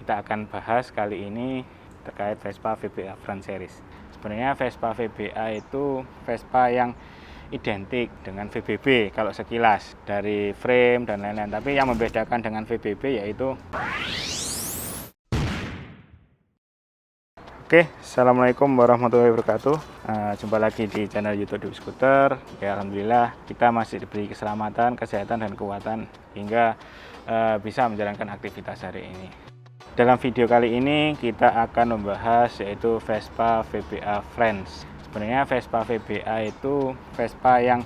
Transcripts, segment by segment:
kita akan bahas kali ini terkait Vespa VBA Front Series. Sebenarnya Vespa VBA itu Vespa yang identik dengan VBB kalau sekilas dari frame dan lain-lain. Tapi yang membedakan dengan VBB yaitu Oke, assalamualaikum warahmatullahi wabarakatuh. Jumpa lagi di channel YouTube Dewi Skuter. Ya, alhamdulillah kita masih diberi keselamatan, kesehatan, dan kekuatan hingga bisa menjalankan aktivitas hari ini. Dalam video kali ini kita akan membahas yaitu Vespa VBA Friends. Sebenarnya Vespa VBA itu Vespa yang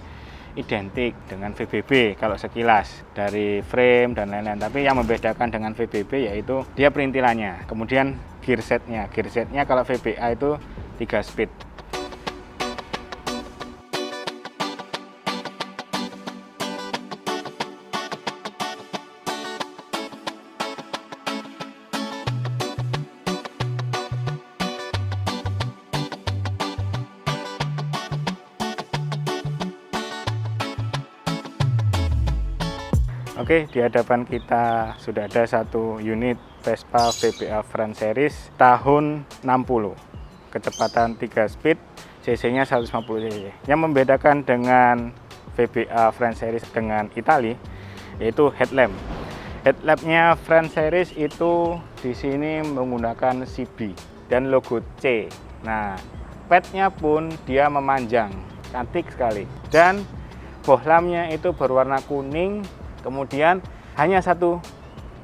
identik dengan VBB kalau sekilas dari frame dan lain-lain. Tapi yang membedakan dengan VBB yaitu dia perintilannya, kemudian gear setnya kalau VBA itu 3 speed. Oke, di hadapan kita sudah ada satu unit Vespa VBA Front Series tahun 60, kecepatan 3 speed, cc-nya 150 cc. Yang membedakan dengan VBA Front Series dengan Italy yaitu headlamp. Headlampnya Front Series itu di sini menggunakan CB dan logo C. Nah, padnya pun dia memanjang, cantik sekali. Dan bohlamnya itu berwarna kuning. Kemudian hanya satu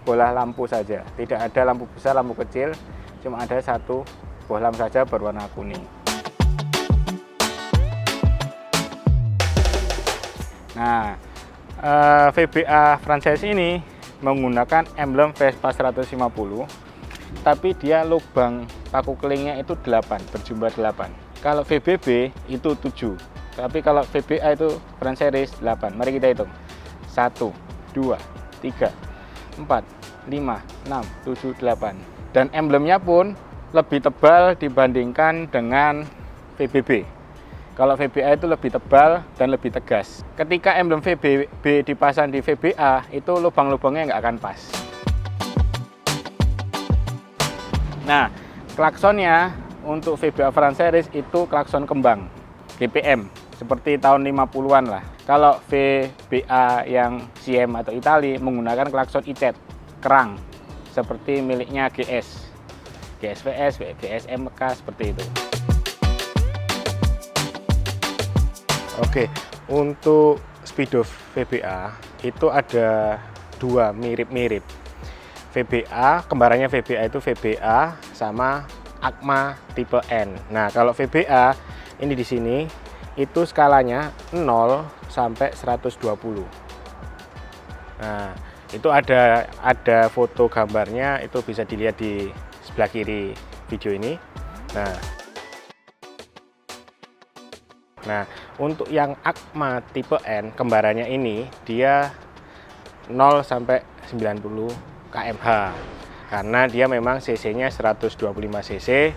bola lampu saja, tidak ada lampu besar, lampu kecil, cuma ada satu bohlam saja berwarna kuning. Nah, VBA Front Series ini menggunakan emblem Vespa 150, tapi dia lubang paku kelingnya itu 8, berjumlah 8. Kalau VBB itu 7, tapi kalau VBA itu Front Series 8. Mari kita hitung. 1, 2, 3, 4, 5, 6, 7, 8. Dan emblemnya pun lebih tebal dibandingkan dengan VBB. Kalau VBA itu lebih tebal dan lebih tegas. Ketika emblem VBB dipasang di VBA, itu lubang-lubangnya nggak akan pas. Nah, klaksonnya untuk VBA Front Series itu klakson kembang, GPM, seperti tahun 50-an lah. Kalau VBA yang CM atau Italy menggunakan klakson ICET, kerang, seperti miliknya GS VS, GS MK, seperti itu. Oke, untuk speedo VBA itu ada dua mirip-mirip. VBA, kembarannya VBA itu VBA sama ACMA tipe N. Nah, kalau VBA ini di sini itu skalanya 0 sampai 120. Nah, itu ada foto gambarnya, itu bisa dilihat di sebelah kiri video ini. Nah, untuk yang ACMA tipe N kembarannya ini dia 0 sampai 90 km/h karena dia memang cc-nya 125 cc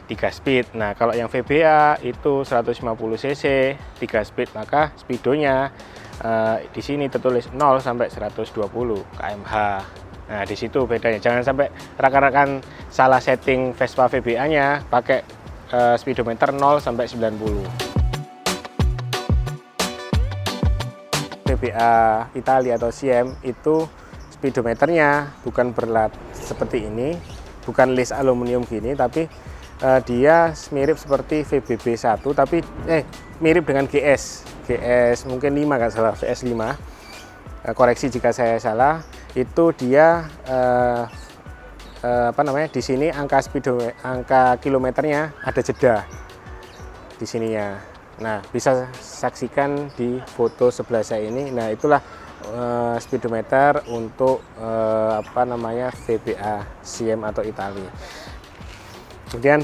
3 speed. Nah, kalau yang VBA itu 150 cc 3 speed, maka speedonya di sini tertulis 0 sampai 120 km/h. Nah, di situ bedanya. Jangan sampai rekan-rekan salah setting Vespa VBA-nya pakai speedometer 0 sampai 90. VBA Italia atau CM itu speedometernya bukan berlat seperti ini, bukan list aluminium gini, tapi dia mirip seperti VBB1, tapi mirip dengan GS mungkin 5 nggak salah, VS5. Koreksi jika saya salah. Itu dia di sini angka kilometernya ada jeda di sininya. Nah, bisa saksikan di foto sebelah saya ini. Nah, itulah speedometer untuk VBA CM atau Italy. Kemudian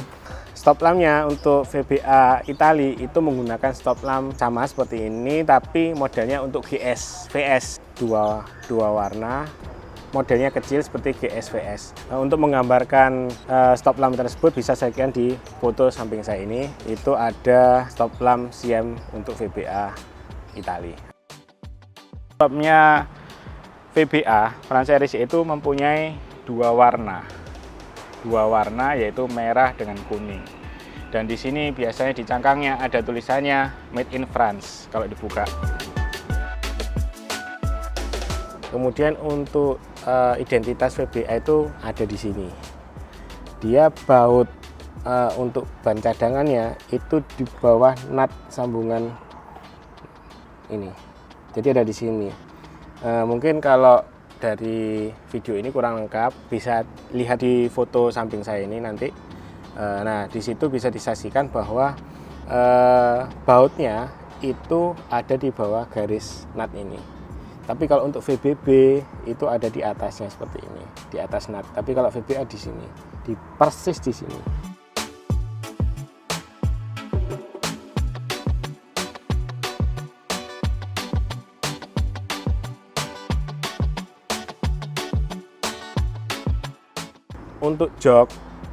stop lampnya untuk VBA Italy itu menggunakan stop lamp sama seperti ini, tapi modelnya untuk GS VS, dua warna, modelnya kecil seperti GS VS. Untuk menggambarkan stop lamp tersebut bisa saya lihat di foto samping saya ini, itu ada stop lamp CM untuk VBA Italy. Stopnya VBA Front Series itu mempunyai dua warna yaitu merah dengan kuning. Dan di sini biasanya di cangkangnya ada tulisannya Made in France kalau dibuka. Kemudian untuk identitas VBA itu ada di sini. Dia baut untuk ban cadangannya itu di bawah nut sambungan ini. Jadi ada di sini. Mungkin kalau dari video ini kurang lengkap, bisa lihat di foto samping saya ini nanti. Nah, di situ bisa disaksikan bahwa bautnya itu ada di bawah garis nut ini. Tapi kalau untuk VBB itu ada di atasnya seperti ini, di atas nut. Tapi kalau VBA di sini, di persis di sini. Untuk jok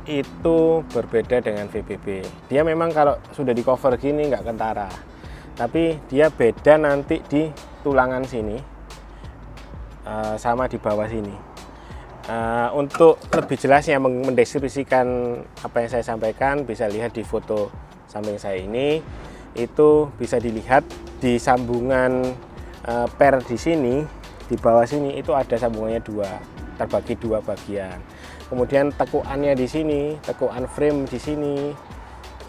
itu berbeda dengan VBB. Dia memang kalau sudah di cover gini nggak kentara, tapi dia beda nanti di tulangan sini sama di bawah sini. Untuk lebih jelasnya mendeskripsikan apa yang saya sampaikan bisa lihat di foto samping saya ini. Itu bisa dilihat di sambungan per di sini, di bawah sini itu ada sambungannya dua, terbagi dua bagian. Kemudian tekuannya di sini, tekuan frame di sini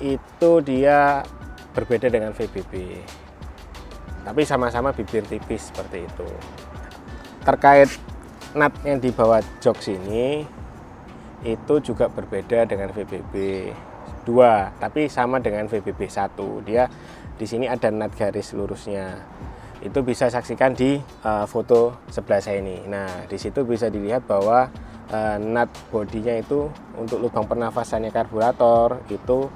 itu dia berbeda dengan VBB. Tapi sama-sama bibir tipis seperti itu. Terkait nut yang di bawah jok sini itu juga berbeda dengan VBB 2, tapi sama dengan VBB 1. Dia di sini ada nut garis lurusnya. Itu bisa saksikan di foto sebelah saya ini. Nah, di situ bisa dilihat bahwa nut bodinya itu untuk lubang pernafasannya karburator itu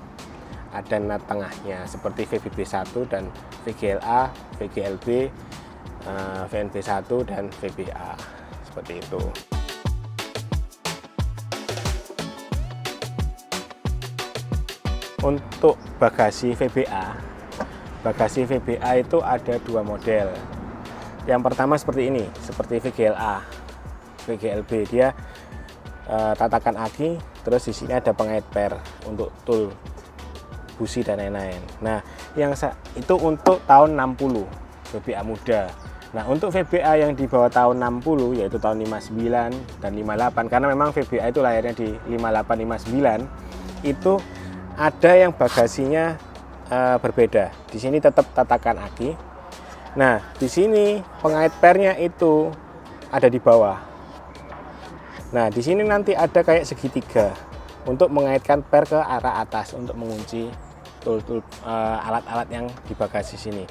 ada nut tengahnya seperti VBB 1 dan VGLA, VGLB, VNB 1 dan VBA seperti itu. Untuk bagasi VBA itu ada dua model. Yang pertama seperti ini, seperti VGLA, VGLB, dia tatakan aki, terus di sini ada pengait per untuk tool, busi dan lain-lain. Nah, yang itu untuk tahun 60 VBA muda. Nah, untuk VBA yang di bawah tahun 60 yaitu tahun 59 dan 58, karena memang VBA itu lahirnya di 58 59, itu ada yang bagasinya berbeda. Di sini tetap tatakan aki. Nah, di sini pengait pernya itu ada di bawah. Nah, di sini nanti ada kayak segitiga untuk mengaitkan per ke arah atas untuk mengunci alat-alat yang di bagasi sini.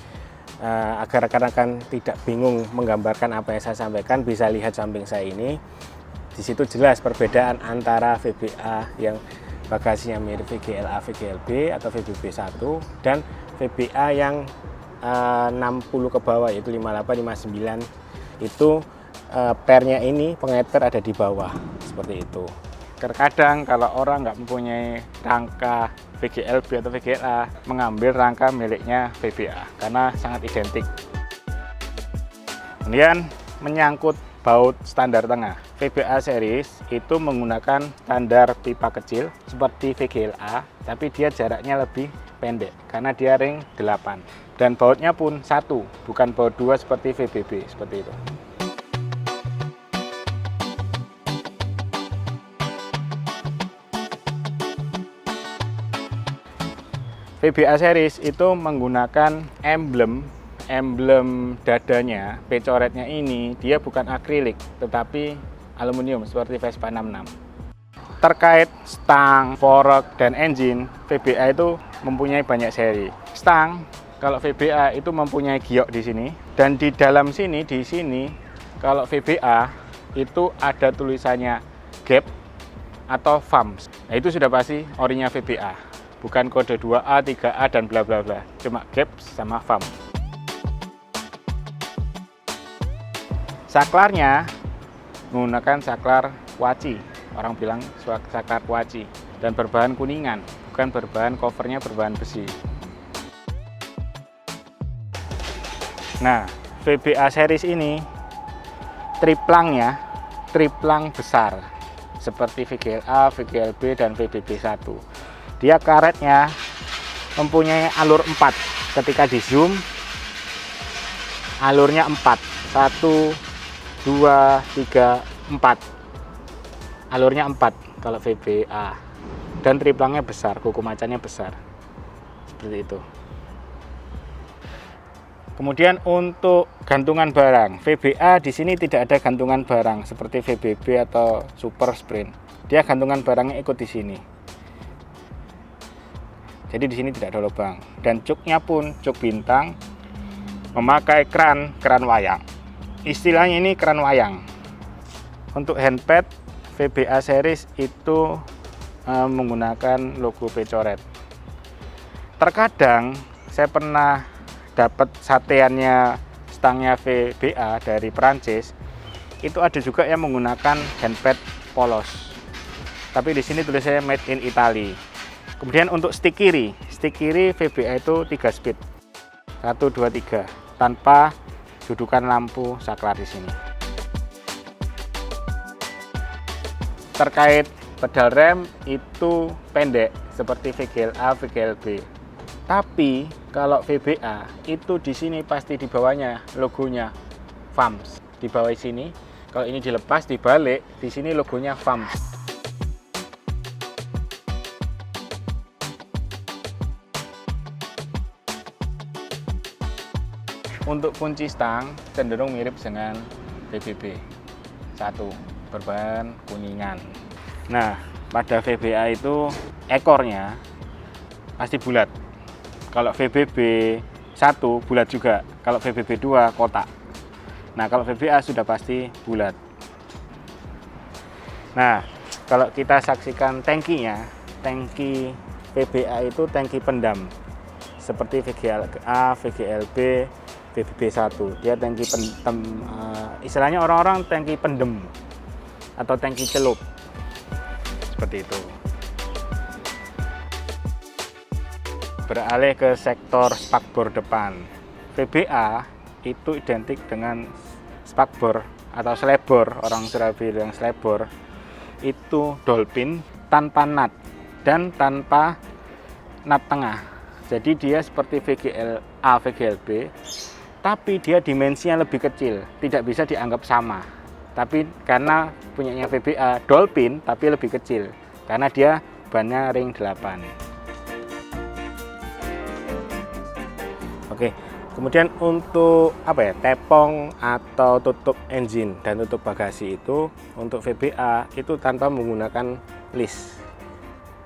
Agar rekan-rekan tidak bingung menggambarkan apa yang saya sampaikan, bisa lihat samping saya ini. Di situ jelas perbedaan antara VBA yang bagasinya mirip VGLA, VGLB atau VBB 1 dan VBA yang 60 ke bawah yaitu 58, 59 itu pernya ini, pengait per ada di bawah seperti itu. Terkadang kalau orang nggak mempunyai rangka VGLB atau VGLA, mengambil rangka miliknya VBA karena sangat identik. Kemudian menyangkut baut standar tengah, VBA series itu menggunakan standar pipa kecil seperti VGLA, tapi dia jaraknya lebih pendek karena dia ring 8 dan bautnya pun satu, bukan baut 2 seperti VBB seperti itu. VBA series itu menggunakan emblem dadanya, pecoretnya ini dia bukan akrilik tetapi aluminium seperti Vespa 66. Terkait stang, fork dan engine, VBA itu mempunyai banyak seri. Stang kalau VBA itu mempunyai giok di sini, dan di dalam sini, di sini kalau VBA itu ada tulisannya gap atau FAMS. Nah, itu sudah pasti orinya VBA. Bukan kode 2A, 3A, dan bla bla bla. Cuma gap sama FAM. Saklarnya menggunakan saklar waci. Orang bilang saklar waci. Dan berbahan kuningan. Bukan berbahan covernya berbahan besi. Nah, VBA series ini triplang besar. seperti VGL-A, VGL-B, dan VBB1. Dia karetnya mempunyai alur 4. Ketika di zoom, alurnya 4. 1, 2, 3, 4. Alurnya 4 kalau VBA. Dan triplangnya besar, kuku macannya besar. Seperti itu. Kemudian untuk gantungan barang, VBA di sini tidak ada gantungan barang seperti VBB atau Super Sprint. Dia gantungan barangnya ikut di sini. Jadi di sini tidak ada lubang. Dan cuknya pun cuk bintang memakai kran wayang. Istilahnya ini kran wayang. Untuk handpad VBA series itu menggunakan logo P-coret. Terkadang saya pernah dapat sateannya stangnya VBA dari Perancis, itu ada juga yang menggunakan handpad polos, tapi di sini tulisannya made in Italy. Kemudian untuk stick kiri VBA itu 3 speed, 1, 2, 3, tanpa dudukan lampu saklar di sini. Terkait pedal rem itu pendek seperti VGL-A, VGL-B. Tapi kalau VBA itu di sini pasti di bawahnya logonya FAMS. Di bawah sini, kalau ini dilepas dibalik, di sini logonya FAMS. Untuk kunci stang cenderung mirip dengan VBB 1, berbahan kuningan. Nah, pada VBA itu ekornya pasti bulat. Kalau VBB 1 bulat juga, kalau VBB 2 kotak. Nah, kalau VBA sudah pasti bulat. Nah, kalau kita saksikan tangkinya, tangki VBA itu tangki pendam. Seperti VGL-A, VGL-B, VBB 1. Dia tangki pendem, istilahnya orang-orang tangki pendem atau tangki celup. Seperti itu. Beralih ke sektor spakbor depan. VBA itu identik dengan spakbor atau slebor, orang Surabaya bilang slebor. Itu dolphin tanpa nut dan tanpa nut tengah. Jadi dia seperti VGL-A, VGL-B, tapi dia dimensinya lebih kecil, tidak bisa dianggap sama. Tapi karena punyanya VBA dolphin tapi lebih kecil, karena dia bannya ring 8. Oke, kemudian untuk tepong atau tutup engine dan tutup bagasi itu untuk VBA itu tanpa menggunakan list.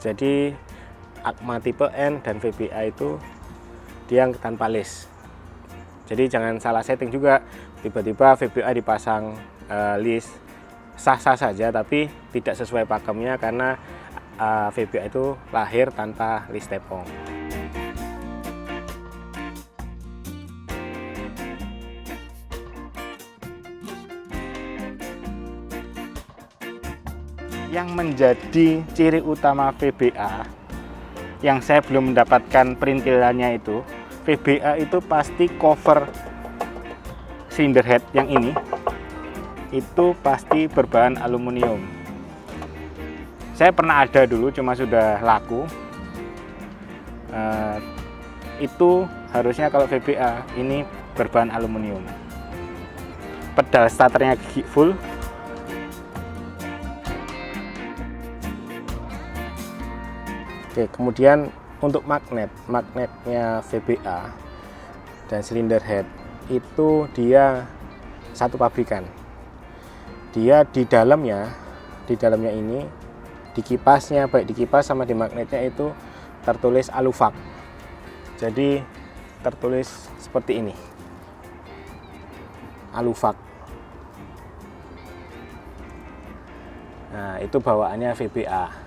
Jadi Agma tipe N dan VBA itu dia tanpa list. Jadi jangan salah setting juga, tiba-tiba VBA dipasang list sah-sah saja tapi tidak sesuai pakemnya karena VBA itu lahir tanpa list tepong. Yang menjadi ciri utama VBA yang saya belum mendapatkan perintilannya itu, VBA itu pasti cover cylinder head yang ini itu pasti berbahan aluminium. Saya pernah ada dulu, cuma sudah laku. Itu harusnya kalau VBA ini berbahan aluminium. Pedal starternya gigi full. Oke, kemudian untuk magnetnya VBA dan cylinder head itu dia satu pabrikan. Dia di dalamnya ini di kipasnya, baik di kipas sama di magnetnya itu tertulis Aluvac. Jadi tertulis seperti ini, Aluvac. Nah, itu bawaannya VBA.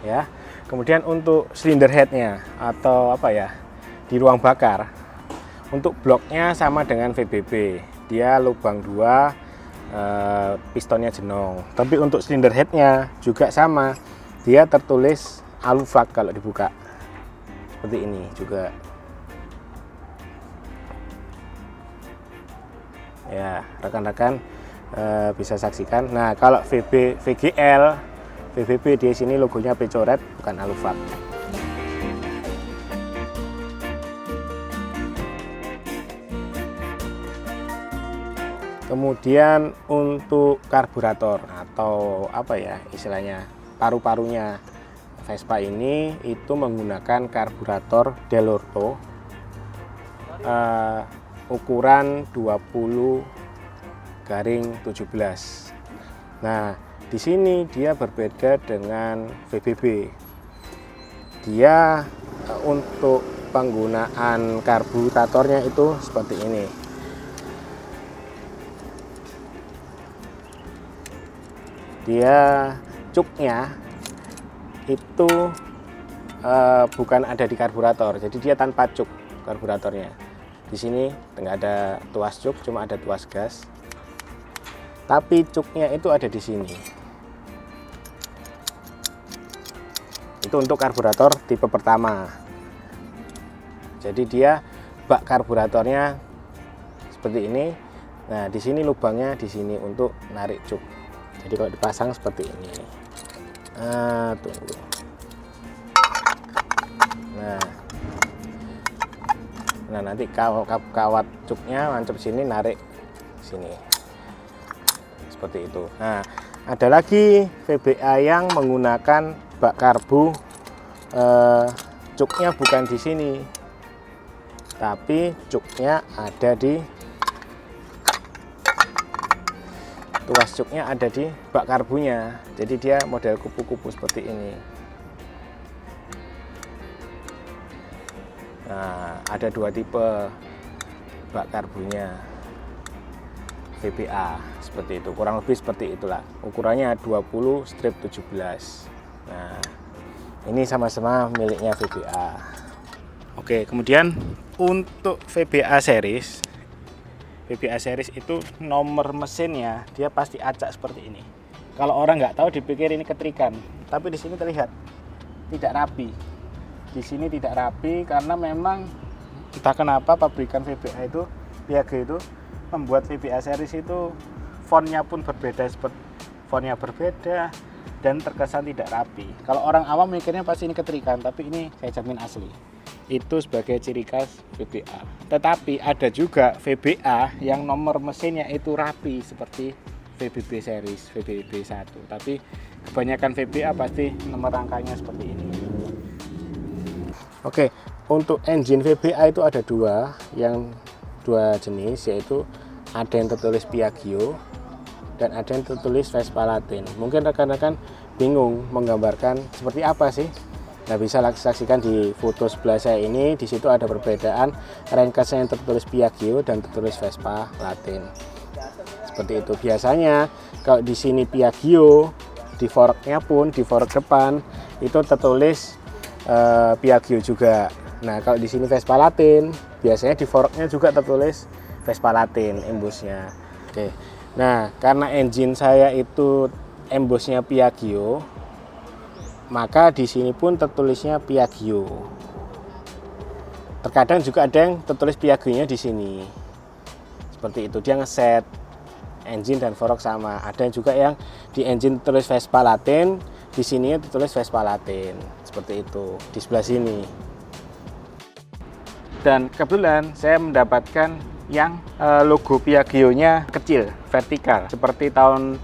Ya, kemudian untuk cylinder headnya atau di ruang bakar, untuk bloknya sama dengan VBB, dia lubang 2, pistonnya jenong. Tapi untuk cylinder headnya juga sama, dia tertulis Aluvac kalau dibuka seperti ini juga. Ya, rekan-rekan bisa saksikan. Nah, kalau VGL, VBB di sini logonya Pecoret, bukan Alufab. Kemudian untuk karburator atau apa ya istilahnya, paru-parunya Vespa ini itu menggunakan karburator Dell'Orto ukuran 20/17. Nah, di sini dia berbeda dengan VBB. Dia untuk penggunaan karburatornya itu seperti ini. Dia cuknya itu bukan ada di karburator, jadi dia tanpa cuk karburatornya. Di sini nggak ada tuas cuk, cuma ada tuas gas. Tapi cuknya itu ada di sini. Itu untuk karburator tipe pertama. Jadi dia bak karburatornya seperti ini. Nah, di sini lubangnya di sini untuk narik cuk. Jadi kalau dipasang seperti ini. Tunggu. Nah nanti kawat cuknya mancep sini, narik sini. Seperti itu. Nah, ada lagi VBA yang menggunakan bak karbu, cuknya bukan di sini, tapi cuknya ada di tuas cuknya ada di bak karbunya. Jadi dia model kupu-kupu seperti ini. Nah, ada dua tipe bak karbunya VBA seperti itu, kurang lebih seperti itulah. Ukurannya 20/17. Nah, ini sama-sama miliknya VBA. Oke, kemudian untuk VBA series itu nomor mesinnya dia pasti acak seperti ini. Kalau orang nggak tahu dipikir ini ketrikan, tapi di sini terlihat tidak rapi. Di sini tidak rapi karena memang entah kenapa pabrikan VBA itu, Piaggio itu membuat VBA series itu fontnya pun berbeda, fontnya berbeda dan terkesan tidak rapi. Kalau orang awam mikirnya pasti ini ketrikan, tapi ini saya jamin asli. Itu sebagai ciri khas VBA. Tetapi ada juga VBA yang nomor mesinnya itu rapi seperti VBB series, VBB 1. Tapi kebanyakan VBA pasti nomor rangkanya seperti ini. Oke, untuk engine VBA itu ada dua jenis, yaitu ada yang tertulis Piaggio dan ada yang tertulis Vespa Latin. Mungkin rekan-rekan bingung menggambarkan seperti apa sih. Nah, bisa saksikan di foto sebelah saya ini, di situ ada perbedaan ringkasnya yang tertulis Piaggio dan tertulis Vespa Latin. Seperti itu. Biasanya kalau di sini Piaggio, di forknya pun di fork depan itu tertulis Piaggio juga. Nah, kalau di sini Vespa Latin, biasanya di forknya juga tertulis Vespa Latin embosnya. Oke. Nah, karena engine saya itu embosnya Piaggio, maka di sini pun tertulisnya Piaggio. Terkadang juga ada yang tertulis Piaggio-nya di sini. Seperti itu, dia ngeset engine dan fork sama. Ada juga yang di engine tertulis Vespa Latin, di sini tertulis Vespa Latin. Seperti itu di sebelah sini. Dan kebetulan saya mendapatkan yang logo Piaggio-nya kecil, vertikal, seperti tahun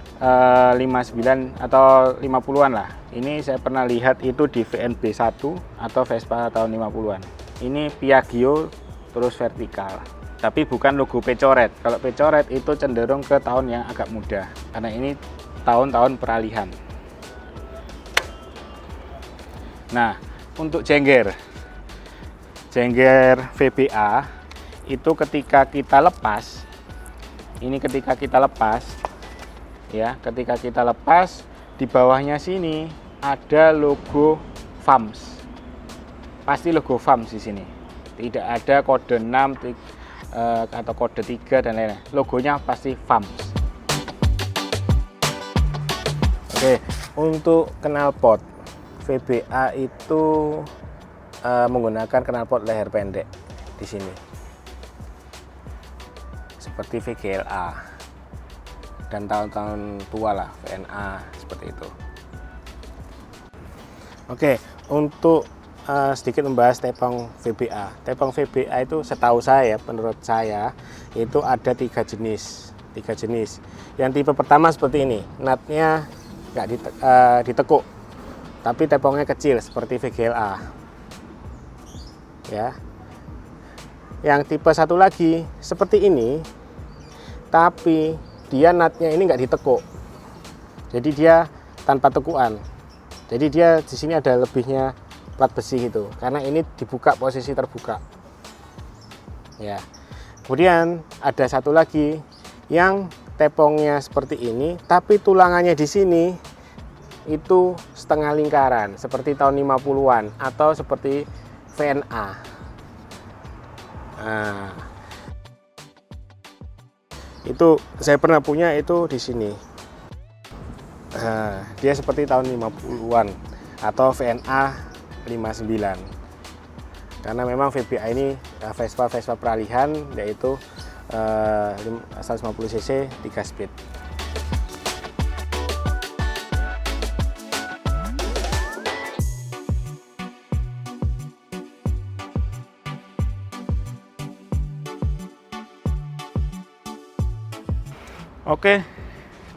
59 atau 50-an lah. Ini saya pernah lihat itu di VNB 1 atau Vespa tahun 50-an. Ini Piaggio terus vertikal, tapi bukan logo Pecoret. Kalau Pecoret itu cenderung ke tahun yang agak muda, karena ini tahun-tahun peralihan. Nah, untuk jengger VBA itu ketika kita lepas, ketika kita lepas di bawahnya sini ada logo FAMS. Pasti logo FAMS di sini. Tidak ada kode 6 atau kode 3 dan lain-lain. Logonya pasti FAMS. Oke, untuk knalpot VBA itu menggunakan knalpot leher pendek di sini. Seperti VGLA. dan tahun-tahun tua lah, VNA seperti itu. Oke, untuk sedikit membahas tepung VBA. Tepung VBA itu setahu saya, menurut saya itu ada tiga jenis. Yang tipe pertama seperti ini, nutnya nggak ditekuk, tapi tepungnya kecil seperti VGLA. Ya. Yang tipe satu lagi seperti ini, tapi dia nutnya ini nggak ditekuk, jadi dia tanpa tekukan. Jadi dia di sini ada lebihnya plat besi itu, karena ini dibuka, posisi terbuka. Ya. Kemudian ada satu lagi yang tepungnya seperti ini, tapi tulangannya di sini itu setengah lingkaran, seperti tahun 50-an atau seperti VNA. Nah, itu saya pernah punya itu di sini. Nah, dia seperti tahun 50-an atau VNA 59. Karena memang VBA ini Vespa peralihan, yaitu 150 cc 3 speed. Oke,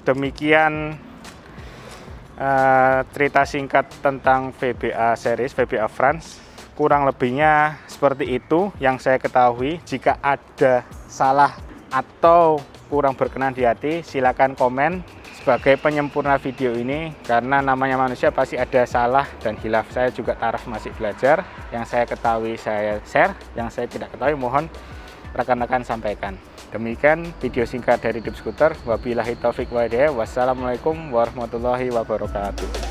demikian cerita singkat tentang VBA series, VBA France. Kurang lebihnya seperti itu yang saya ketahui. Jika ada salah atau kurang berkenan di hati, silakan komen sebagai penyempurna video ini, karena namanya manusia pasti ada salah dan hilaf. Saya juga taraf masih belajar. Yang saya ketahui saya share, yang saya tidak ketahui mohon rekan-rekan sampaikan. Demikian video singkat dari Deep Scooter. Wabillahi taufik wa hidayah. Wassalamualaikum warahmatullahi wabarakatuh.